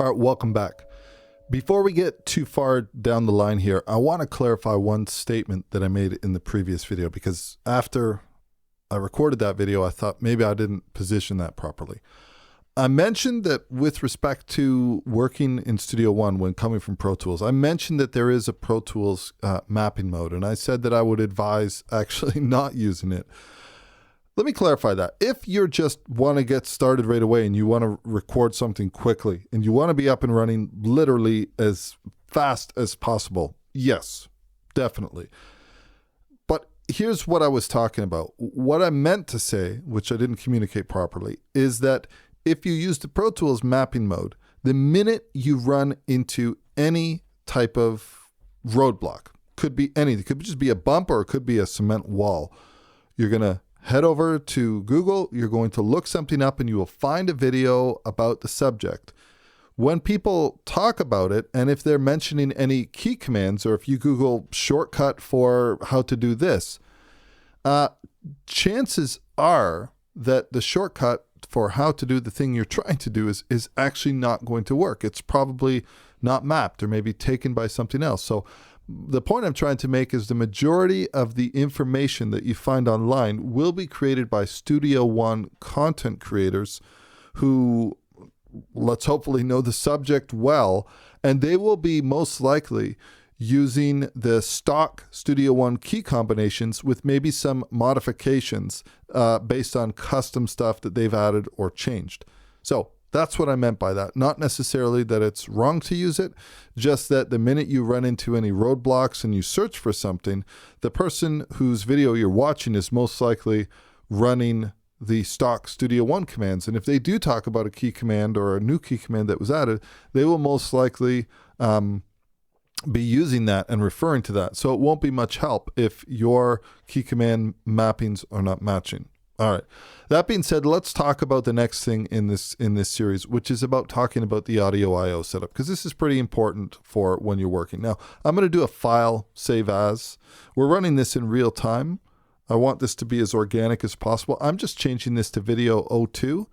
All right, welcome back. Before we get too far down the line here, I want to clarify one statement that I made in the previous video, because after I recorded that video, I thought maybe I didn't position that properly. I mentioned that with respect to working in StudioOne when coming from Pro Tools, I mentioned that there is a Pro Tools mapping mode, and I said that I would advise actually not using it. Let me clarify that. If you just want to get started right away and you want to record something quickly and you want to be up and running literally as fast as possible, yes, definitely. But here's what I was talking about. What I meant to say, which I didn't communicate properly, is that if you use the Pro Tools mapping mode, the minute you run into any type of roadblock, could be anything, it could just be a bump or it could be a cement wall, you're going to head over to Google, you're going to look something up, and you will find a video about the subject. When people talk about it, and if they're mentioning any key commands, or if you Google shortcut for how to do this, chances are that the shortcut for how to do the thing you're trying to do is actually not going to work. It's probably not mapped or maybe taken by something else. So the point I'm trying to make is the majority of the information that you find online will be created by StudioOne content creators who, let's hopefully, know the subject well, and they will be most likely using the stock StudioOne key combinations with maybe some modifications based on custom stuff that they've added or changed. So that's what I meant by that. Not necessarily that it's wrong to use it, just that the minute you run into any roadblocks and you search for something, the person whose video you're watching is most likely running the stock StudioOne commands. And if they do talk about a key command or a new key command that was added, they will most likely be using that and referring to that. So it won't be much help if your key command mappings are not matching. All right. That being said, let's talk about the next thing in this series, which is about talking about the Audio I/O setup, because this is pretty important for when you're working. Now, I'm going to do a file save as. We're running this in real time. I want this to be as organic as possible. I'm just changing this to video 02,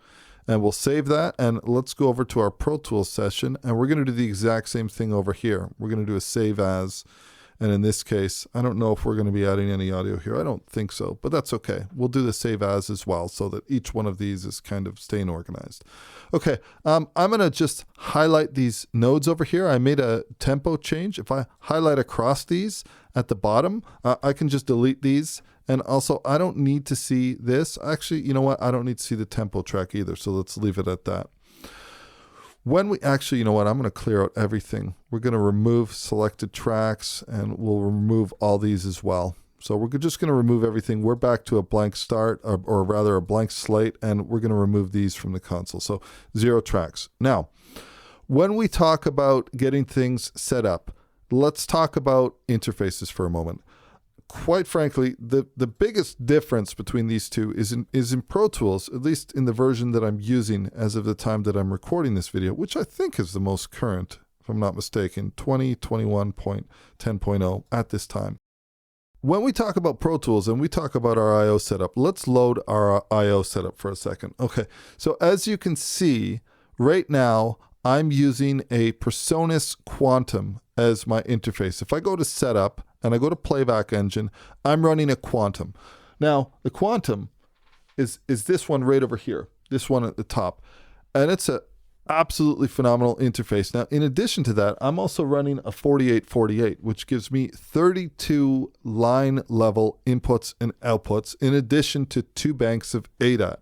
and we'll save that. And let's go over to our Pro Tools session, and we're going to do the exact same thing over here. We're going to do a save as. And in this case, I don't know if we're going to be adding any audio here. I don't think so, but that's okay. We'll do the save as well so that each one of these is kind of staying organized. Okay, I'm going to just highlight these nodes over here. I made a tempo change. If I highlight across these at the bottom, I can just delete these. And also, I don't need to see this. Actually, you know what? I don't need to see the tempo track either, so let's leave it at that. When we actually, you know what, I'm going to clear out everything. We're going to remove selected tracks, and we'll remove all these as well. So we're just going to remove everything. We're back to a blank start, or rather a blank slate, and we're going to remove these from the console. So 0 tracks. Now, when we talk about getting things set up, let's talk about interfaces for a moment. Quite frankly, the biggest difference between these two is in Pro Tools, at least in the version that I'm using as of the time that I'm recording this video, which I think is the most current, if I'm not mistaken, 2021.10.0 at this time. When we talk about Pro Tools and we talk about our I/O setup, let's load our I/O setup for a second. Okay, so as you can see, right now, I'm using a Presonus Quantum as my interface. If I go to Setup, and I go to Playback Engine, I'm running a Quantum. Now, the Quantum is this one right over here, this one at the top. And it's an absolutely phenomenal interface. Now, in addition to that, I'm also running a 4848, which gives me 32 line level inputs and outputs, in addition to 2 banks of ADAT.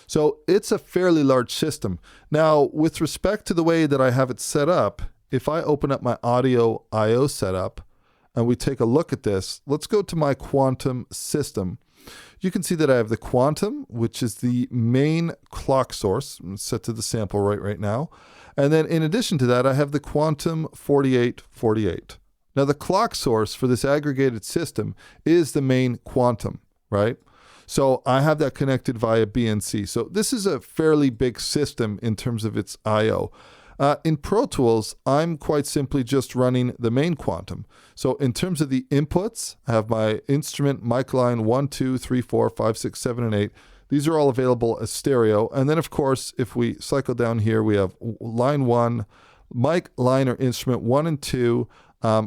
So it's a fairly large system. Now, with respect to the way that I have it set up, if I open up my Audio I/O setup, and we take a look at this, let's go to my Quantum system. You can see that I have the Quantum, which is the main clock source. I'm set to the sample right now. And then in addition to that, I have the Quantum 4848. Now the clock source for this aggregated system is the main Quantum, right? So I have that connected via BNC. So this is a fairly big system in terms of its I/O. In Pro Tools, I'm quite simply just running the main Quantum. So in terms of the inputs, I have my instrument mic line 1, 2, 3, 4, 5, 6, 7, and 8. These are all available as stereo. And then, of course, if we cycle down here, we have line 1, mic, line, or instrument 1 and 2.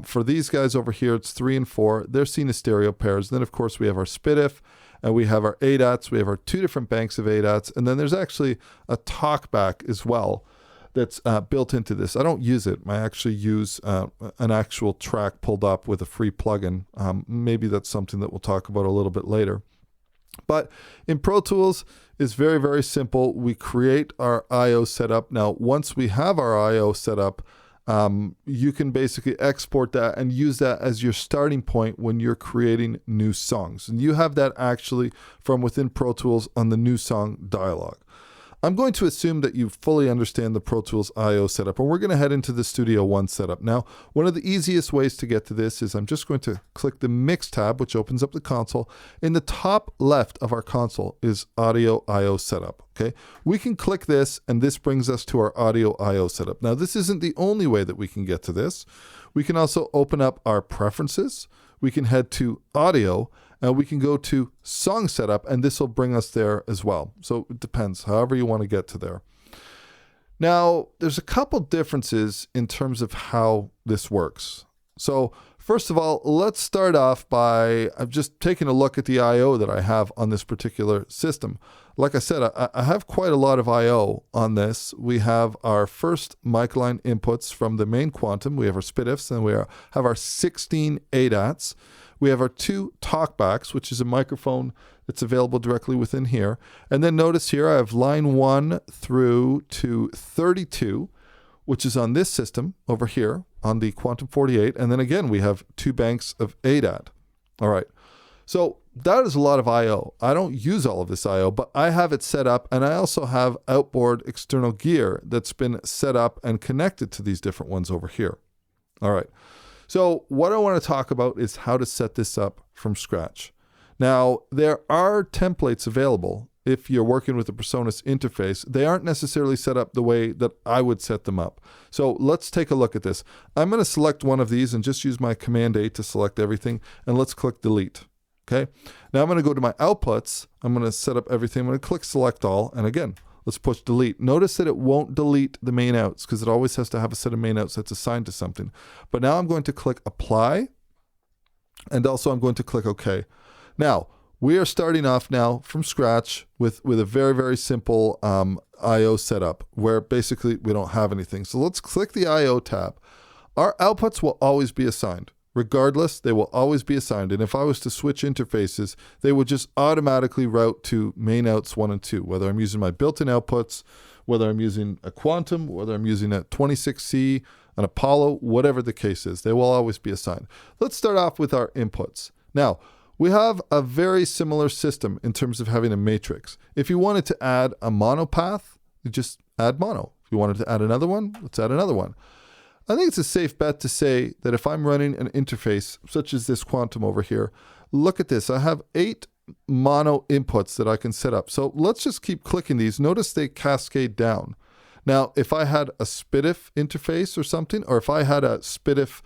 For these guys over here, it's 3 and 4. They're seen as stereo pairs. Then, of course, we have our SPDIF, and we have our ADATs. We have our 2 different banks of ADATs. And then there's actually a talkback as well that's built into this. I don't use it. I actually use an actual track pulled up with a free plugin. Maybe that's something that we'll talk about a little bit later. But in Pro Tools, it's very, very simple. We create our I/O setup. Now, once we have our I/O setup, you can basically export that and use that as your starting point when you're creating new songs. And you have that actually from within Pro Tools on the new song dialog. I'm going to assume that you fully understand the Pro Tools I/O setup, and we're going to head into the StudioOne setup. Now, one of the easiest ways to get to this is I'm just going to click the Mix tab, which opens up the console. In the top left of our console is Audio I/O Setup. Okay, we can click this, and this brings us to our Audio I/O Setup. Now, this isn't the only way that we can get to this. We can also open up our preferences. We can head to Audio, and we can go to Song Setup, and this will bring us there as well. So it depends, however you want to get to there. Now, there's a couple differences in terms of how this works. So first of all, let's start off by just taking a look at the I/O that I have on this particular system. Like I said, I have quite a lot of I/O on this. We have our first mic line inputs from the main Quantum. We have our SPDIFs, and we have our 16 ADATs. We have our 2 talkbacks, which is a microphone that's available directly within here. And then notice here I have line 1 through to 32, which is on this system over here on the Quantum 48. And then again, we have 2 banks of ADAT. All right. So that is a lot of I/O. I don't use all of this I/O, but I have it set up, and I also have outboard external gear that's been set up and connected to these different ones over here. All right. So what I want to talk about is how to set this up from scratch. Now, there are templates available if you're working with the Presonus interface. They aren't necessarily set up the way that I would set them up. So let's take a look at this. I'm going to select one of these and just use my Command A to select everything, and let's click Delete. Okay. Now I'm going to go to my outputs. I'm going to set up everything. I'm going to click Select All, and again, let's push Delete. Notice that it won't delete the main outs because it always has to have a set of main outs that's assigned to something. But now I'm going to click Apply, and also I'm going to click OK. Now, we are starting off now from scratch with a very, very simple I/O setup where basically we don't have anything. So let's click the I/O tab. Our outputs will always be assigned. Regardless, they will always be assigned. And if I was to switch interfaces, they would just automatically route to main outs 1 and 2, whether I'm using my built-in outputs, whether I'm using a Quantum, whether I'm using a 26C, an Apollo, whatever the case is, they will always be assigned. Let's start off with our inputs. Now, we have a very similar system in terms of having a matrix. If you wanted to add a mono path, you just add mono. If you wanted to add another one, let's add another one. I think it's a safe bet to say that if I'm running an interface such as this Quantum over here, look at this. I have 8 mono inputs that I can set up. So let's just keep clicking these. Notice they cascade down. Now, if I had a SPDIF interface or something, or if I had a SPDIF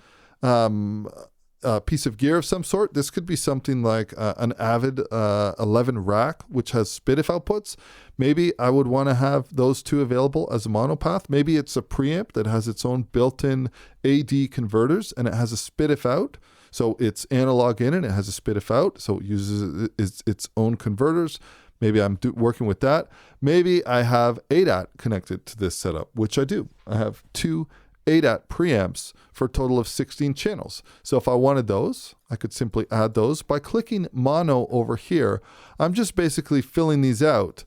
piece of gear of some sort, this could be something like an Avid 11 rack, which has SPDIF outputs. Maybe I would want to have those 2 available as a monopath. Maybe it's a preamp that has its own built-in AD converters and it has a SPDIF out. So it's analog in and it has a SPDIF out. So it uses its own converters. Maybe I'm working with that. Maybe I have ADAT connected to this setup, which I do. I have 2 ADAT preamps for a total of 16 channels. So if I wanted those, I could simply add those. By clicking mono over here, I'm just basically filling these out.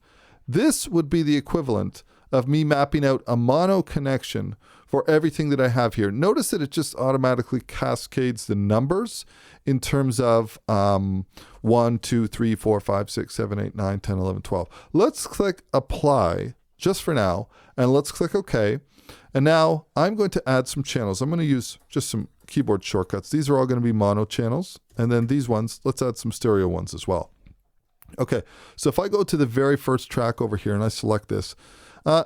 This would be the equivalent of me mapping out a mono connection for everything that I have here. Notice that it just automatically cascades the numbers in terms of 1, 2, 3, 4, 5, 6, 7, 8, 9, 10, 11, 12. Let's click Apply just for now, and let's click OK. And now I'm going to add some channels. I'm going to use just some keyboard shortcuts. These are all going to be mono channels. And then these ones, let's add some stereo ones as well. Okay, so if I go to the very first track over here and I select this,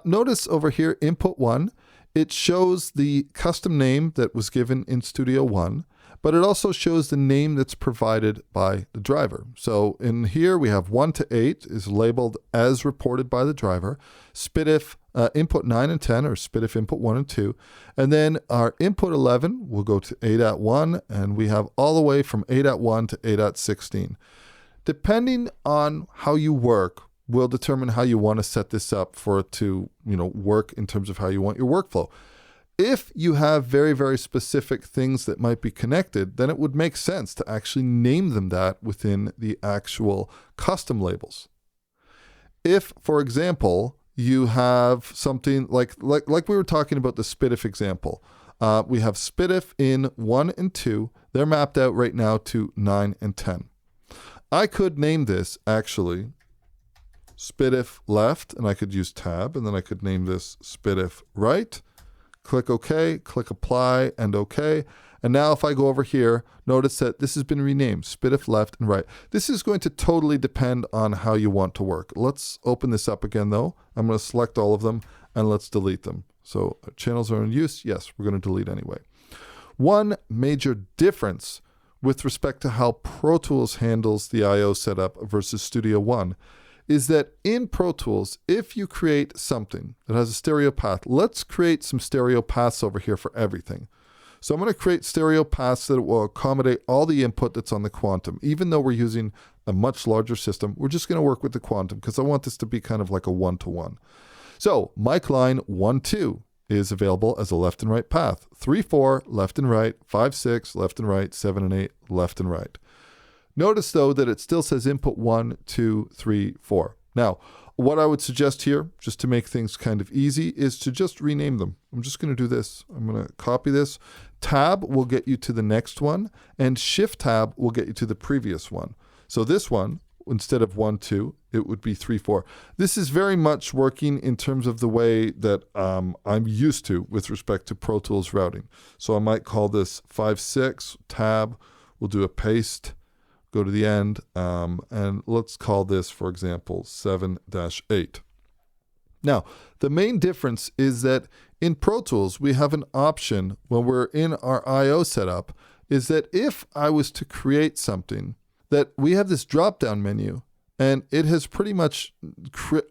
notice over here, input 1, it shows the custom name that was given in StudioOne, but it also shows the name that's provided by the driver. So in here we have 1 to 8 is labeled as reported by the driver. SPIDIF input 9 and 10 are SPIDIF input 1 and 2. And then our input 11 will go to 8.1, and we have all the way from 8.1 to 8.16. Depending on how you work will determine how you want to set this up for it to, work in terms of how you want your workflow. If you have very, very specific things that might be connected, then it would make sense to actually name them that within the actual custom labels. If, for example, you have something like we were talking about the SPIDIF example, we have SPIDIF in 1 and 2. They're mapped out right now to 9 and 10. I could name this actually SPIDIF left, and I could use tab, and then I could name this SPIDIF right. Click OK, click apply, and OK. And now if I go over here, notice that this has been renamed, SPIDIF left and right. This is going to totally depend on how you want to work. Let's open this up again though. I'm going to select all of them and let's delete them. So channels are in use. Yes, we're going to delete anyway. One major difference with respect to how Pro Tools handles the I/O setup versus StudioOne is that in Pro Tools, if you create something that has a stereo path, let's create some stereo paths over here for everything. So I'm going to create stereo paths that will accommodate all the input that's on the Quantum. Even though we're using a much larger system, we're just going to work with the Quantum because I want this to be kind of like a one-to-one. So mic line 1, 2 is available as a left and right path. 3, 4, left and right. 5, 6, left and right. 7 and 8, left and right. Notice, though, that it still says input 1, 2, 3, 4. Now, what I would suggest here, just to make things kind of easy, is to just rename them. I'm just going to do this. I'm going to copy this. Tab will get you to the next one, and Shift Tab will get you to the previous one. So this one, instead of 1, 2, it would be 3, 4. This is very much working in terms of the way that I'm used to with respect to Pro Tools routing. So I might call this 5, 6, Tab. We'll do a paste. Go to the end, and let's call this, for example, 7-8. Now, the main difference is that in Pro Tools, we have an option when we're in our I/O setup, is that if I was to create something, that we have this drop-down menu, and it has pretty much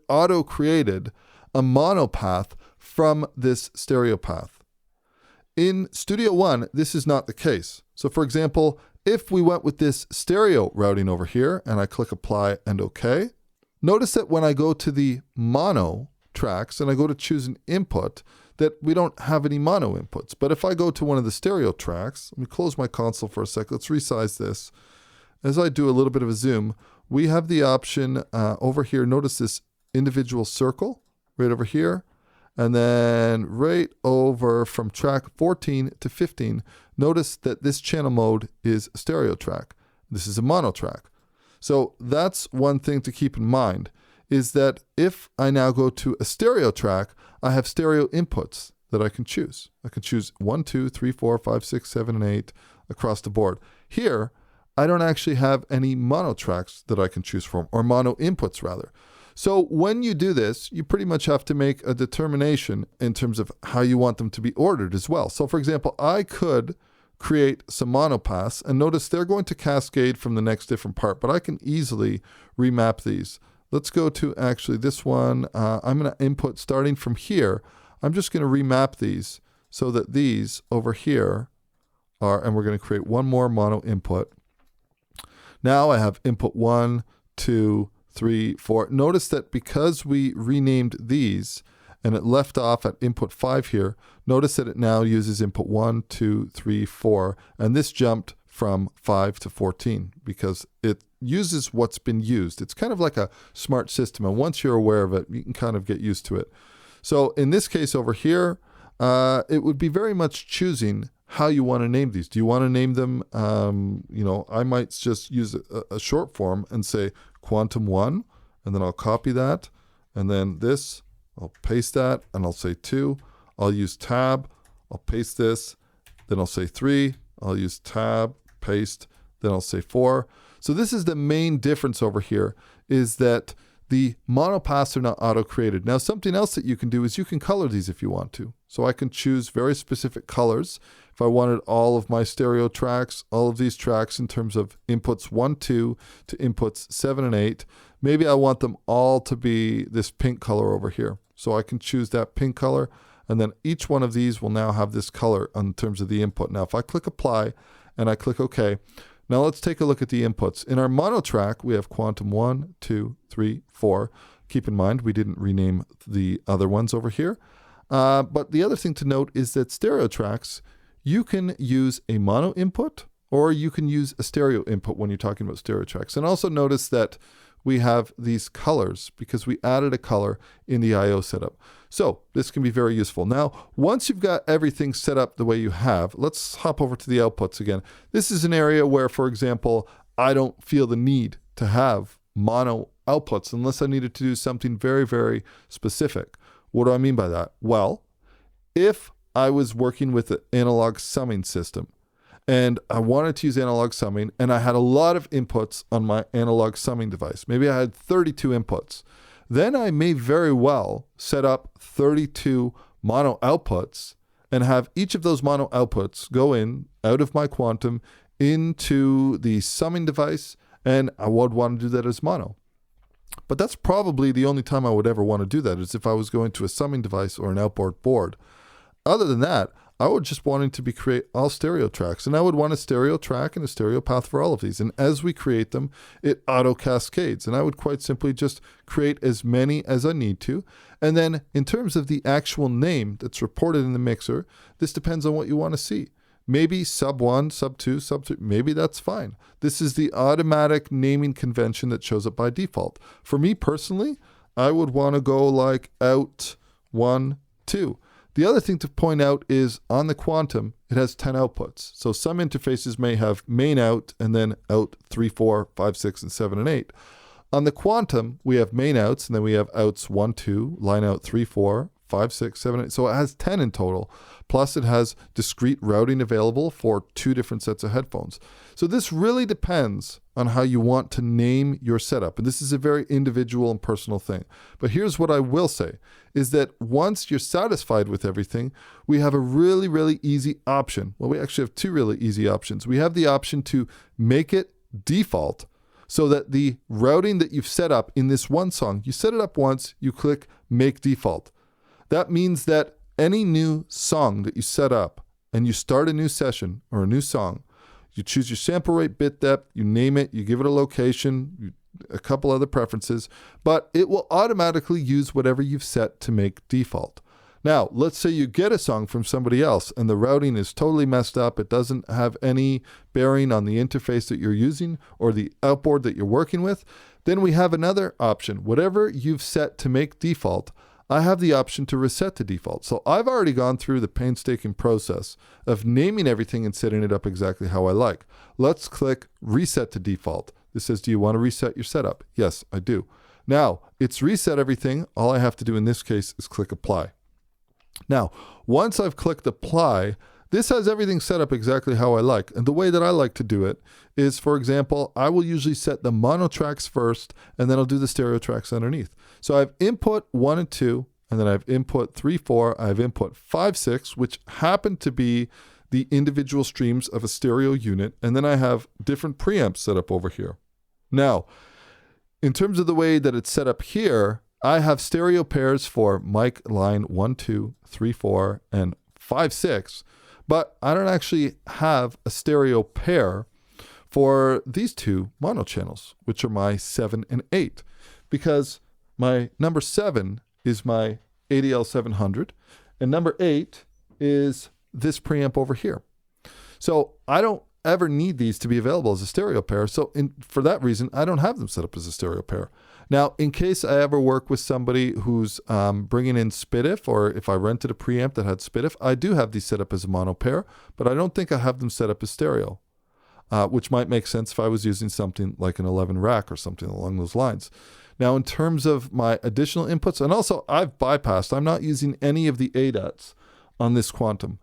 auto-created a mono path from this stereo path. In StudioOne, this is not the case. So for example, if we went with this stereo routing over here and I click apply and OK, notice that when I go to the mono tracks and I go to choose an input, that we don't have any mono inputs. But if I go to one of the stereo tracks, let me close my console for a sec. Let's resize this. As I do a little bit of a zoom, we have the option over here. Notice this individual circle right over here. And then right over from track 14 to 15, notice that this channel mode is stereo track. This is a mono track. So that's one thing to keep in mind, is that if I now go to a stereo track, I have stereo inputs that I can choose. I can choose 1, 2, 3, 4, 5, 6, 7, and 8 across the board. Here, I don't actually have any mono tracks that I can choose from, or mono inputs rather. So when you do this, you pretty much have to make a determination in terms of how you want them to be ordered as well. So for example, I could create some monopaths, and notice they're going to cascade from the next different part, but I can easily remap these. Let's go to actually this one. I'm going to input starting from here. I'm just going to remap these so that these over here are, and we're going to create one more mono input. Now I have input 1, 2, 3, 4. Notice that because we renamed these and it left off at input 5 here, notice that it now uses input 1, 2, 3, 4, and this jumped from 5 to 14 because it uses what's been used. It's kind of like a smart system, and once you're aware of it, you can kind of get used to it. So in this case over here, it would be very much choosing how you want to name these. Do you want to name them, I might just use a short form and say Quantum 1, and then I'll copy that, and then this, I'll paste that, and I'll say 2. I'll use tab, I'll paste this, then I'll say 3, I'll use tab, paste, then I'll say 4. So this is the main difference over here, is that the monopaths are not auto-created. Now something else that you can do is you can color these if you want to. So I can choose very specific colors. if I wanted all of my stereo tracks, all of these tracks in terms of inputs 1, 2 to inputs 7 and 8, maybe I want them all to be this pink color over here. So I can choose that pink color, and then each one of these will now have this color in terms of the input. Now, if I click apply and I click OK, now let's take a look at the inputs. In our mono track, we have quantum 1, 2, 3, 4. Keep in mind, we didn't rename the other ones over here. But the other thing to note is that stereo tracks, you can use a mono input or you can use a stereo input when you're talking about stereo tracks. And also notice that we have these colors because we added a color in the I/O setup. So this can be very useful. Now, once you've got everything set up the way you have, let's hop over to the outputs again. This is an area where, for example, I don't feel the need to have mono outputs unless I needed to do something very, very specific. What do I mean by that? Well, if I was working with an analog summing system and I wanted to use analog summing and I had a lot of inputs on my analog summing device, maybe I had 32 inputs, then I may very well set up 32 mono outputs and have each of those mono outputs go in out of my quantum into the summing device, and I would want to do that as mono. But that's probably the only time I would ever want to do that, is if I was going to a summing device or an outboard board. Other than that, I would just want to create all stereo tracks, and I would want a stereo track and a stereo path for all of these. And as we create them, it auto cascades, and I would quite simply just create as many as I need to. And then in terms of the actual name that's reported in the mixer, this depends on what you want to see. Maybe sub 1, sub 2, sub 3, maybe that's fine. This is the automatic naming convention that shows up by default. For me personally, I would want to go like out 1, 2. The other thing to point out is on the quantum, it has 10 outputs. So some interfaces may have main out and then out 3, 4, 5, 6, and 7, and 8. On the quantum, we have main outs and then we have outs 1, 2, line out 3, 4, 5, 6, 7, 8. So it has 10 in total. Plus it has discrete routing available for 2 different sets of headphones. So this really depends on how you want to name your setup. And this is a very individual and personal thing. But here's what I will say, is that once you're satisfied with everything, we have a really, really easy option. Well, we actually have 2 really easy options. We have the option to make it default so that the routing that you've set up in this one song, you set it up once, you click make default. That means that any new song that you set up and you start a new session or a new song, you choose your sample rate, bit depth, you name it, you give it a location, a couple other preferences, but it will automatically use whatever you've set to make default. Now, let's say you get a song from somebody else and the routing is totally messed up. It doesn't have any bearing on the interface that you're using or the outboard that you're working with. Then we have another option. Whatever you've set to make default, I have the option to reset to default. So I've already gone through the painstaking process of naming everything and setting it up exactly how I like. Let's click reset to default. This says, do you want to reset your setup? Yes, I do. Now, it's reset everything. All I have to do in this case is click apply. Now, once I've clicked apply, this has everything set up exactly how I like. And the way that I like to do it is, for example, I will usually set the mono tracks first, and then I'll do the stereo tracks underneath. So I have input 1 and 2, and then I have input 3, 4, I have input 5, 6, which happen to be the individual streams of a stereo unit, and then I have different preamps set up over here. Now, in terms of the way that it's set up here, I have stereo pairs for mic line 1, 2, 3, 4, and 5, 6, but I don't actually have a stereo pair for these 2 mono channels, which are my 7 and 8, because my number 7 is my ADL 700, and number 8 is this preamp over here. So I don't ever need these to be available as a stereo pair. So for that reason, I don't have them set up as a stereo pair. Now, in case I ever work with somebody who's bringing in SPDIF, or if I rented a preamp that had SPDIF, I do have these set up as a mono pair, but I don't think I have them set up as stereo, which might make sense if I was using something like an 11 rack or something along those lines. Now, in terms of my additional inputs, and also I'm not using any of the ADATs on this quantum.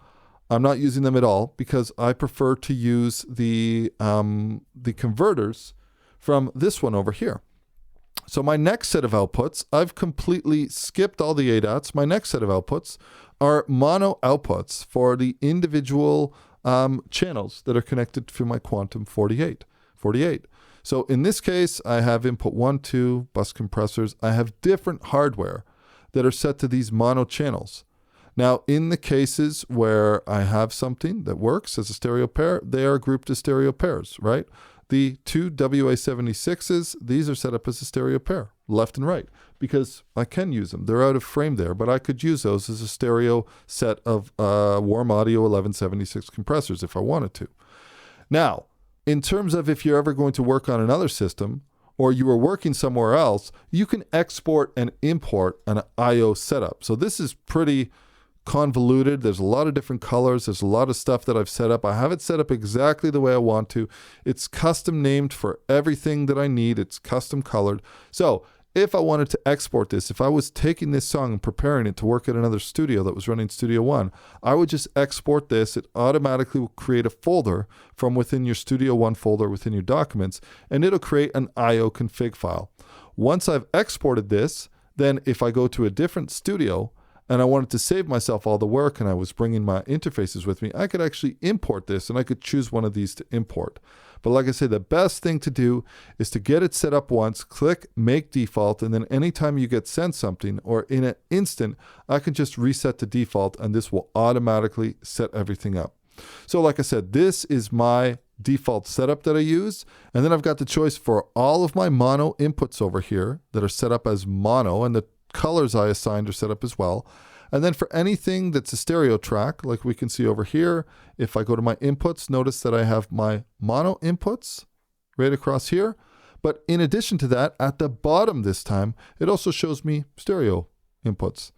I'm not using them at all because I prefer to use the converters from this one over here. So my next set of outputs, I've completely skipped all the ADATs. My next set of outputs are mono outputs for the individual channels that are connected to my Quantum 48. So in this case, I have input 1, 2, bus compressors. I have different hardware that are set to these mono channels. Now, in the cases where I have something that works as a stereo pair, they are grouped as stereo pairs, right? The two WA76s, these are set up as a stereo pair, left and right, because I can use them. They're out of frame there, but I could use those as a stereo set of Warm Audio 1176 compressors if I wanted to. Now, in terms of if you're ever going to work on another system, or you are working somewhere else, you can export and import an I/O setup. So this is pretty convoluted. There's a lot of different colors. There's a lot of stuff that I've set up. I have it set up exactly the way I want to. It's custom named for everything that I need. It's custom colored. So if I wanted to export this, if I was taking this song and preparing it to work at another studio that was running Studio One, I would just export this. It automatically will create a folder from within your Studio One folder within your documents, and it'll create an IO config file. Once I've exported this, then if I go to a different studio and I wanted to save myself all the work and I was bringing my interfaces with me, I could actually import this and I could choose one of these to import. But like I said, the best thing to do is to get it set up once, click make default, and then anytime you get sent something or in an instant, I can just reset to default and this will automatically set everything up. So like I said, this is my default setup that I use. And then I've got the choice for all of my mono inputs over here that are set up as mono, and the colors I assigned are set up as well. And then for anything that's a stereo track, like we can see over here, if I go to my inputs, notice that I have my mono inputs right across here. But in addition to that, at the bottom this time, it also shows me stereo inputs.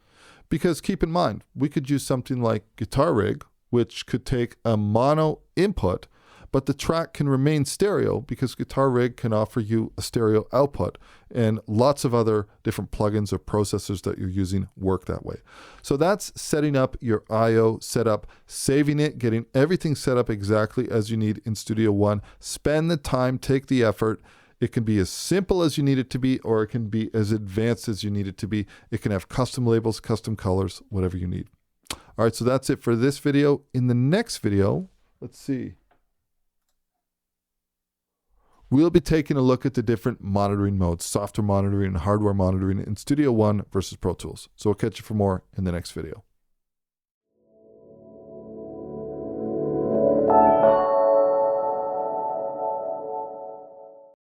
Because keep in mind, we could use something like Guitar Rig, which could take a mono input, but the track can remain stereo because Guitar Rig can offer you a stereo output, and lots of other different plugins or processors that you're using work that way. So that's setting up your I/O setup, saving it, getting everything set up exactly as you need in Studio One. Spend the time, take the effort. It can be as simple as you need it to be, or it can be as advanced as you need it to be. It can have custom labels, custom colors, whatever you need. All right, so that's it for this video. In the next video, let's see. We'll be taking a look at the different monitoring modes, software monitoring and hardware monitoring in Studio One versus Pro Tools. So we'll catch you for more in the next video.